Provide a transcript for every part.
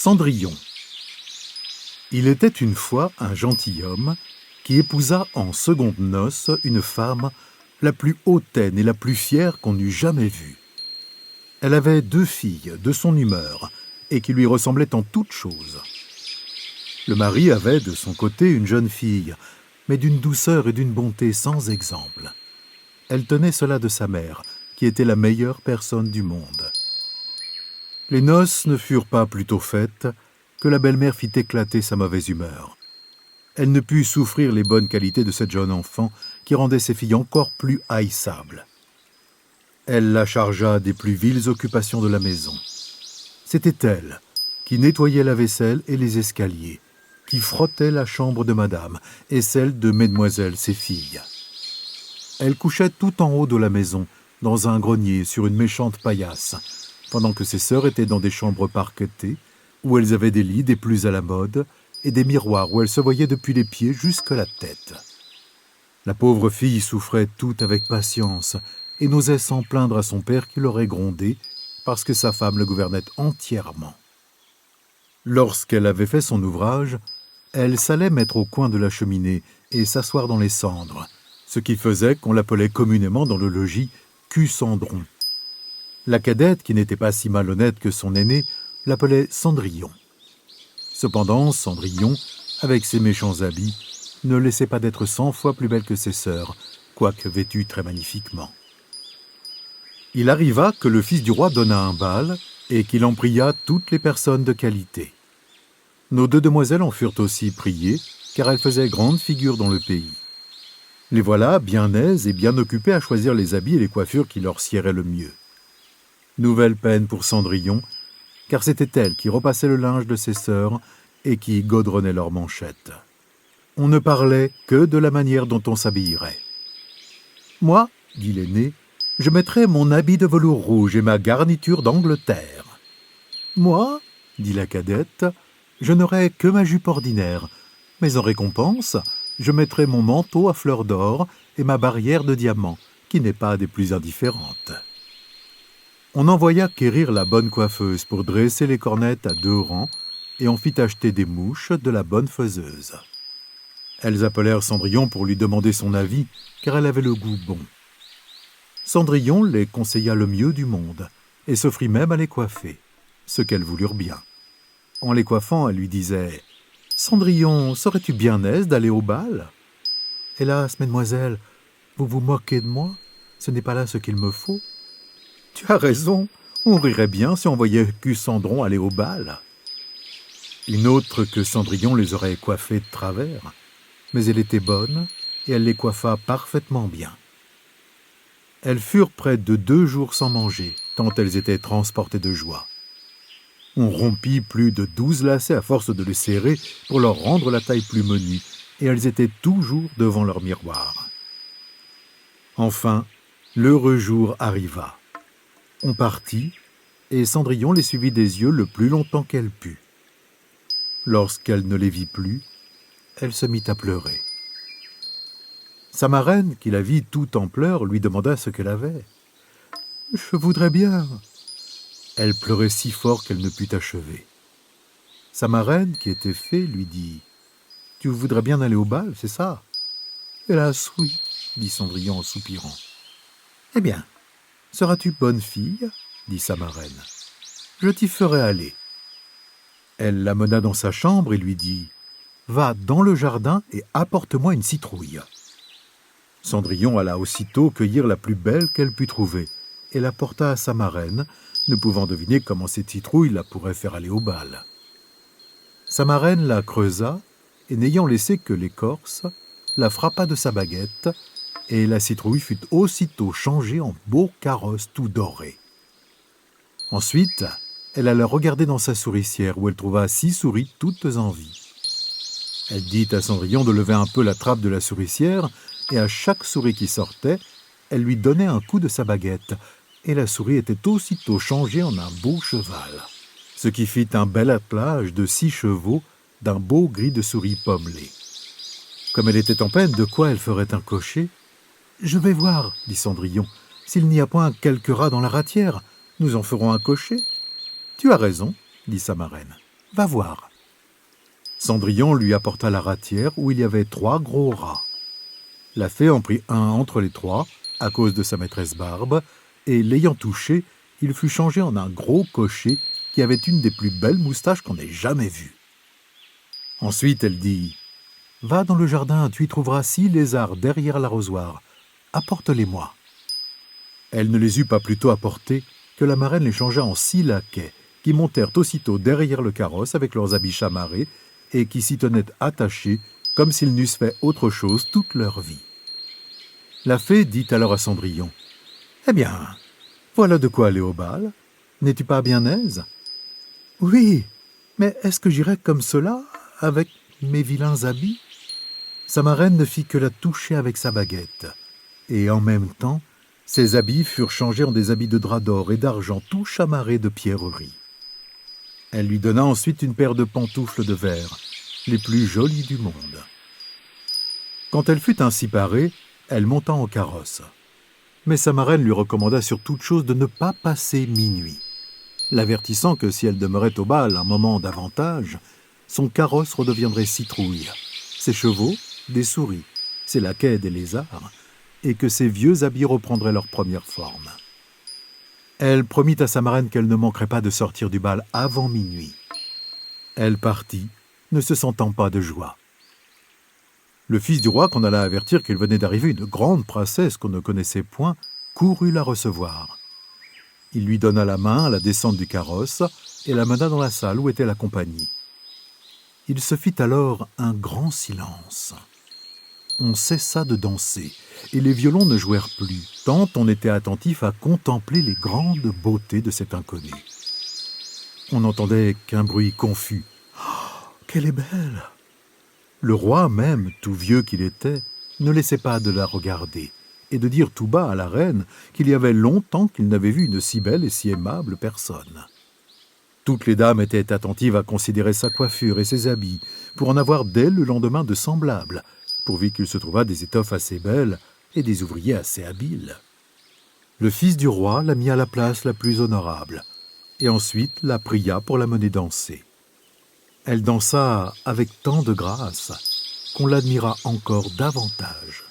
Cendrillon. Il était une fois un gentilhomme qui épousa en secondes noces une femme la plus hautaine et la plus fière qu'on eût jamais vue. Elle avait 2 filles de son humeur et qui lui ressemblaient en toutes choses. Le mari avait de son côté une jeune fille, mais d'une douceur et d'une bonté sans exemple. Elle tenait cela de sa mère, qui était la meilleure personne du monde. Les noces ne furent pas plus tôt faites que la belle-mère fit éclater sa mauvaise humeur. Elle ne put souffrir les bonnes qualités de cette jeune enfant qui rendait ses filles encore plus haïssables. Elle la chargea des plus viles occupations de la maison. C'était elle qui nettoyait la vaisselle et les escaliers, qui frottait la chambre de madame et celle de mesdemoiselles ses filles. Elle couchait tout en haut de la maison, dans un grenier sur une méchante paillasse, pendant que ses sœurs étaient dans des chambres parquetées, où elles avaient des lits des plus à la mode, et des miroirs où elles se voyaient depuis les pieds jusqu'à la tête. La pauvre fille souffrait tout avec patience, et n'osait s'en plaindre à son père qui l'aurait grondée, parce que sa femme le gouvernait entièrement. Lorsqu'elle avait fait son ouvrage, elle s'allait mettre au coin de la cheminée et s'asseoir dans les cendres, ce qui faisait qu'on l'appelait communément dans le logis « cul-cendron ». La cadette, qui n'était pas si malhonnête que son aînée, l'appelait Cendrillon. Cependant, Cendrillon, avec ses méchants habits, ne laissait pas d'être 100 fois plus belle que ses sœurs, quoique vêtue très magnifiquement. Il arriva que le fils du roi donna un bal et qu'il en pria toutes les personnes de qualité. Nos 2 demoiselles en furent aussi priées, car elles faisaient grande figure dans le pays. Les voilà bien aises et bien occupées à choisir les habits et les coiffures qui leur siéraient le mieux. Nouvelle peine pour Cendrillon, car c'était elle qui repassait le linge de ses sœurs et qui godronnait leurs manchettes. On ne parlait que de la manière dont on s'habillerait. « Moi, dit l'aîné, je mettrai mon habit de velours rouge et ma garniture d'Angleterre. »« Moi, dit la cadette, je n'aurai que ma jupe ordinaire, mais en récompense, je mettrai mon manteau à fleurs d'or et ma barrière de diamants, qui n'est pas des plus indifférentes. » On envoya quérir la bonne coiffeuse pour dresser les cornettes à 2 rangs et on fit acheter des mouches de la bonne faiseuse. Elles appelèrent Cendrillon pour lui demander son avis, car elle avait le goût bon. Cendrillon les conseilla le mieux du monde et s'offrit même à les coiffer, ce qu'elles voulurent bien. En les coiffant, elle lui disait « Cendrillon, serais-tu bien aise d'aller au bal ?»« Hélas, mesdemoiselles, vous vous moquez de moi, ce n'est pas là ce qu'il me faut. » « Tu as raison, on rirait bien si on voyait Cendrillon aller au bal. » Une autre que Cendrillon les aurait coiffées de travers, mais elle était bonne et elle les coiffa parfaitement bien. Elles furent près de 2 jours sans manger, tant elles étaient transportées de joie. On rompit plus de 12 lacets à force de les serrer pour leur rendre la taille plus menue, et elles étaient toujours devant leur miroir. Enfin, l'heureux jour arriva. On partit, et Cendrillon les suivit des yeux le plus longtemps qu'elle put. Lorsqu'elle ne les vit plus, elle se mit à pleurer. Sa marraine, qui la vit tout en pleurs, lui demanda ce qu'elle avait. « Je voudrais bien. » Elle pleurait si fort qu'elle ne put achever. Sa marraine, qui était fée, lui dit « Tu voudrais bien aller au bal, c'est ça ?»« Hélas, oui, » dit Cendrillon en soupirant. « Eh bien, seras-tu bonne fille ?» dit sa marraine. « Je t'y ferai aller. » Elle l'amena dans sa chambre et lui dit « Va dans le jardin et apporte-moi une citrouille. » Cendrillon alla aussitôt cueillir la plus belle qu'elle put trouver et la porta à sa marraine, ne pouvant deviner comment cette citrouille la pourrait faire aller au bal. Sa marraine la creusa et, n'ayant laissé que l'écorce, la frappa de sa baguette et la citrouille fut aussitôt changée en beau carrosse tout doré. Ensuite, elle alla regarder dans sa souricière où elle trouva 6 souris toutes en vie. Elle dit à Cendrillon de lever un peu la trappe de la souricière et à chaque souris qui sortait, elle lui donnait un coup de sa baguette et la souris était aussitôt changée en un beau cheval, ce qui fit un bel attelage de 6 chevaux d'un beau gris de souris pommelé. Comme elle était en peine de quoi elle ferait un cocher, « Je vais voir, dit Cendrillon, s'il n'y a point quelques rats dans la ratière, nous en ferons un cocher. »« Tu as raison, dit sa marraine. Va voir. » Cendrillon lui apporta la ratière où il y avait 3 gros rats. La fée en prit un entre les 3, à cause de sa maîtresse Barbe, et l'ayant touché, il fut changé en un gros cocher qui avait une des plus belles moustaches qu'on ait jamais vues. Ensuite, elle dit « Va dans le jardin, tu y trouveras 6 lézards derrière l'arrosoir. Apporte-les-moi. » Elle ne les eut pas plus tôt apportés que la marraine les changea en 6 laquais, qui montèrent aussitôt derrière le carrosse avec leurs habits chamarrés et qui s'y tenaient attachés comme s'ils n'eussent fait autre chose toute leur vie. La fée dit alors à Cendrillon « Eh bien, voilà de quoi aller au bal. N'es-tu pas bien aise ?»« Oui, mais est-ce que j'irai comme cela, avec mes vilains habits ?» Sa marraine ne fit que la toucher avec sa baguette, et en même temps, ses habits furent changés en des habits de drap d'or et d'argent tout chamarrés de pierreries. Elle lui donna ensuite une paire de pantoufles de verre, les plus jolies du monde. Quand elle fut ainsi parée, elle monta en carrosse. Mais sa marraine lui recommanda sur toute chose de ne pas passer minuit, l'avertissant que si elle demeurait au bal un moment davantage, son carrosse redeviendrait citrouille, ses chevaux des souris, ses laquais des lézards, et que ses vieux habits reprendraient leur première forme. Elle promit à sa marraine qu'elle ne manquerait pas de sortir du bal avant minuit. Elle partit, ne se sentant pas de joie. Le fils du roi, qu'on alla avertir qu'il venait d'arriver une grande princesse qu'on ne connaissait point, courut la recevoir. Il lui donna la main à la descente du carrosse et la mena dans la salle où était la compagnie. Il se fit alors un grand silence. On cessa de danser, et les violons ne jouèrent plus, tant on était attentif à contempler les grandes beautés de cet inconnu. On n'entendait qu'un bruit confus. « Oh, qu'elle est belle !» Le roi même, tout vieux qu'il était, ne laissait pas de la regarder, et de dire tout bas à la reine qu'il y avait longtemps qu'il n'avait vu une si belle et si aimable personne. Toutes les dames étaient attentives à considérer sa coiffure et ses habits, pour en avoir d'elle le lendemain de semblables, pourvu qu'il se trouvât des étoffes assez belles et des ouvriers assez habiles. Le fils du roi la mit à la place la plus honorable, et ensuite la pria pour la mener danser. Elle dansa avec tant de grâce qu'on l'admira encore davantage.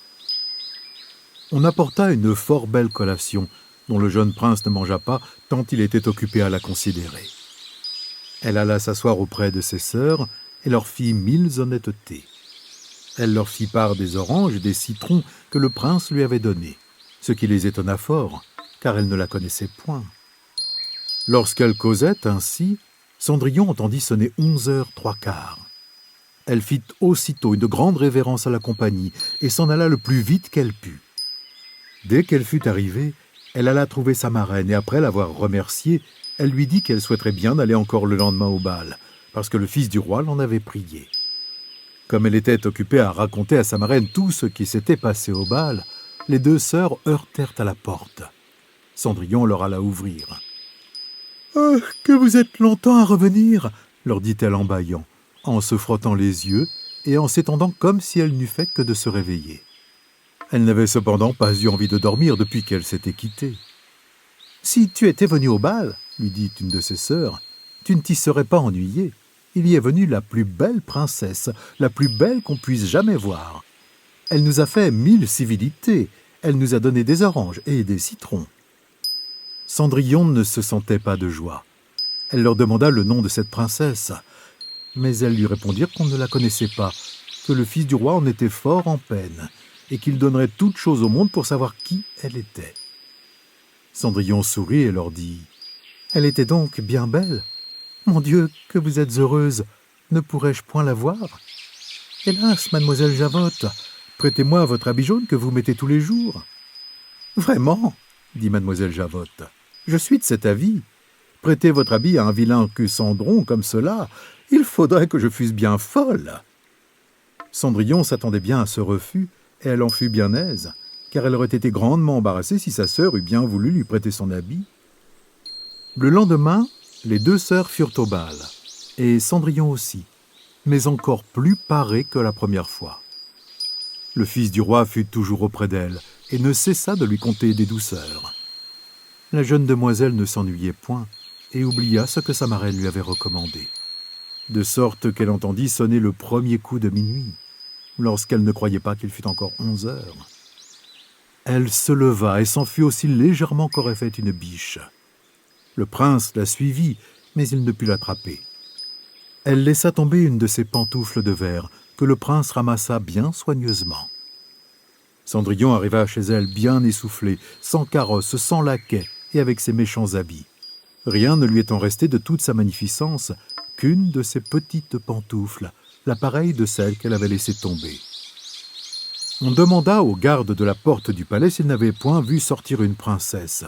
On apporta une fort belle collation, dont le jeune prince ne mangea pas tant il était occupé à la considérer. Elle alla s'asseoir auprès de ses sœurs et leur fit 1000 honnêtetés. Elle leur fit part des oranges et des citrons que le prince lui avait donnés, ce qui les étonna fort, car elle ne la connaissait point. Lorsqu'elle causait ainsi, Cendrillon entendit sonner 11h15. Elle fit aussitôt une grande révérence à la compagnie et s'en alla le plus vite qu'elle put. Dès qu'elle fut arrivée, elle alla trouver sa marraine et après l'avoir remerciée, elle lui dit qu'elle souhaiterait bien aller encore le lendemain au bal, parce que le fils du roi l'en avait prié. Comme elle était occupée à raconter à sa marraine tout ce qui s'était passé au bal, les 2 sœurs heurtèrent à la porte. Cendrillon leur alla ouvrir. « Que vous êtes longtemps à revenir !» leur dit-elle en bâillant, en se frottant les yeux et en s'étendant comme si elle n'eût fait que de se réveiller. Elle n'avait cependant pas eu envie de dormir depuis qu'elle s'était quittée. « Si tu étais venue au bal, lui dit une de ses sœurs, tu ne t'y serais pas ennuyée. Il y est venue la plus belle princesse, la plus belle qu'on puisse jamais voir. Elle nous a fait 1000 civilités, elle nous a donné des oranges et des citrons. » Cendrillon ne se sentait pas de joie. Elle leur demanda le nom de cette princesse, mais elles lui répondirent qu'on ne la connaissait pas, que le fils du roi en était fort en peine, et qu'il donnerait toute chose au monde pour savoir qui elle était. Cendrillon sourit et leur dit « Elle était donc bien belle. Mon Dieu, que vous êtes heureuse. Ne pourrais-je point la voir ? Hélas, mademoiselle Javotte, prêtez-moi votre habit jaune que vous mettez tous les jours. »« Vraiment, dit mademoiselle Javotte, je suis de cet avis. Prêtez votre habit à un vilain que Cendron comme cela, il faudrait que je fusse bien folle. » Cendrillon s'attendait bien à ce refus, et elle en fut bien aise, car elle aurait été grandement embarrassée si sa sœur eût bien voulu lui prêter son habit. Le lendemain, les 2 sœurs furent au bal, et Cendrillon aussi, mais encore plus parée que la première fois. Le fils du roi fut toujours auprès d'elle, et ne cessa de lui conter des douceurs. La jeune demoiselle ne s'ennuyait point, et oublia ce que sa marraine lui avait recommandé. de sorte qu'elle entendit sonner le premier coup de minuit, lorsqu'elle ne croyait pas qu'il fût encore 11 heures. Elle se leva et s'enfuit aussi légèrement qu'aurait fait une biche. Le prince la suivit, mais il ne put l'attraper. Elle laissa tomber une de ses pantoufles de verre, que le prince ramassa bien soigneusement. Cendrillon arriva chez elle bien essoufflé, sans carrosse, sans laquais et avec ses méchants habits. Rien ne lui étant resté de toute sa magnificence qu'une de ses petites pantoufles, la pareille de celle qu'elle avait laissée tomber. On demanda aux gardes de la porte du palais s'ils n'avaient point vu sortir une princesse.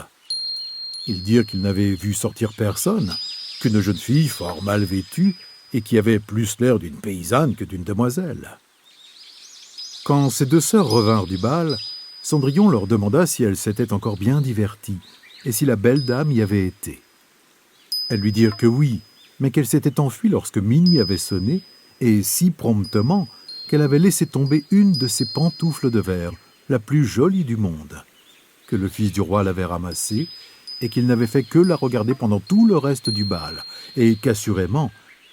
Ils dirent qu'ils n'avaient vu sortir personne, qu'une jeune fille fort mal vêtue et qui avait plus l'air d'une paysanne que d'une demoiselle. Quand ces deux sœurs revinrent du bal, Cendrillon leur demanda si elles s'étaient encore bien diverties et si la belle dame y avait été. Elles lui dirent que oui, mais qu'elle s'était enfuie lorsque minuit avait sonné, et si promptement qu'elle avait laissé tomber une de ses pantoufles de verre, la plus jolie du monde, que le fils du roi l'avait ramassée, et qu'il n'avait fait que la regarder pendant tout le reste du bal, et qu'assurément,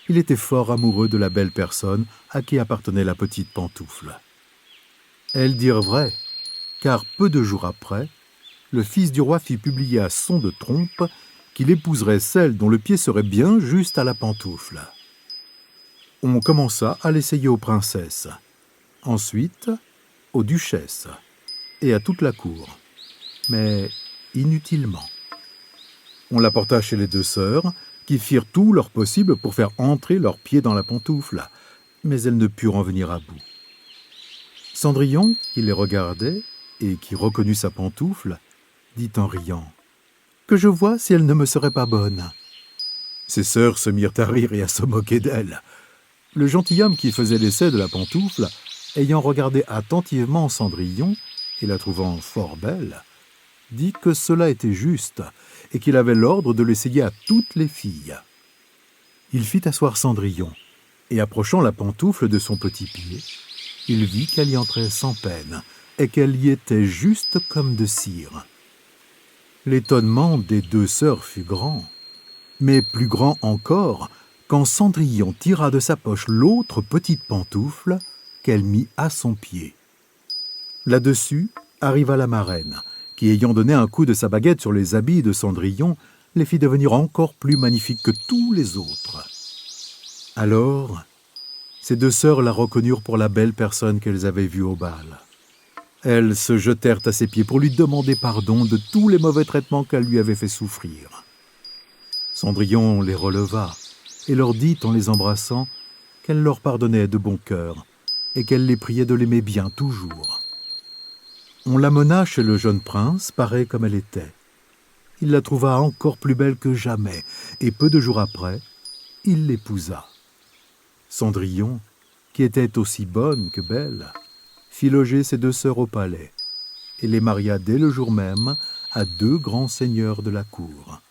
il était fort amoureux de la belle personne à qui appartenait la petite pantoufle. Elles dirent vrai, car peu de jours après, le fils du roi fit publier à son de trompe qu'il épouserait celle dont le pied serait bien juste à la pantoufle. On commença à l'essayer aux princesses, ensuite aux duchesses et à toute la cour, mais inutilement. On la porta chez les deux sœurs, qui firent tout leur possible pour faire entrer leurs pieds dans la pantoufle, mais elles ne purent en venir à bout. Cendrillon, qui les regardait et qui reconnut sa pantoufle, dit en riant « Que je vois si elle ne me serait pas bonne. » Ses sœurs se mirent à rire et à se moquer d'elle. Le gentilhomme qui faisait l'essai de la pantoufle, ayant regardé attentivement Cendrillon et la trouvant fort belle, dit que cela était juste et qu'il avait l'ordre de l'essayer à toutes les filles. Il fit asseoir Cendrillon et, approchant la pantoufle de son petit pied, il vit qu'elle y entrait sans peine et qu'elle y était juste comme de cire. L'étonnement des deux sœurs fut grand, mais plus grand encore quand Cendrillon tira de sa poche l'autre petite pantoufle qu'elle mit à son pied. Là-dessus arriva la marraine, qui, ayant donné un coup de sa baguette sur les habits de Cendrillon, les fit devenir encore plus magnifiques que tous les autres. Alors, ces deux sœurs la reconnurent pour la belle personne qu'elles avaient vue au bal. Elles se jetèrent à ses pieds pour lui demander pardon de tous les mauvais traitements qu'elle lui avait fait souffrir. Cendrillon les releva et leur dit en les embrassant qu'elle leur pardonnait de bon cœur et qu'elle les priait de l'aimer bien toujours. On l'amena chez le jeune prince, pareil comme elle était. Il la trouva encore plus belle que jamais, et peu de jours après, il l'épousa. Cendrillon, qui était aussi bonne que belle, fit loger ses deux sœurs au palais, et les maria dès le jour même à deux grands seigneurs de la cour.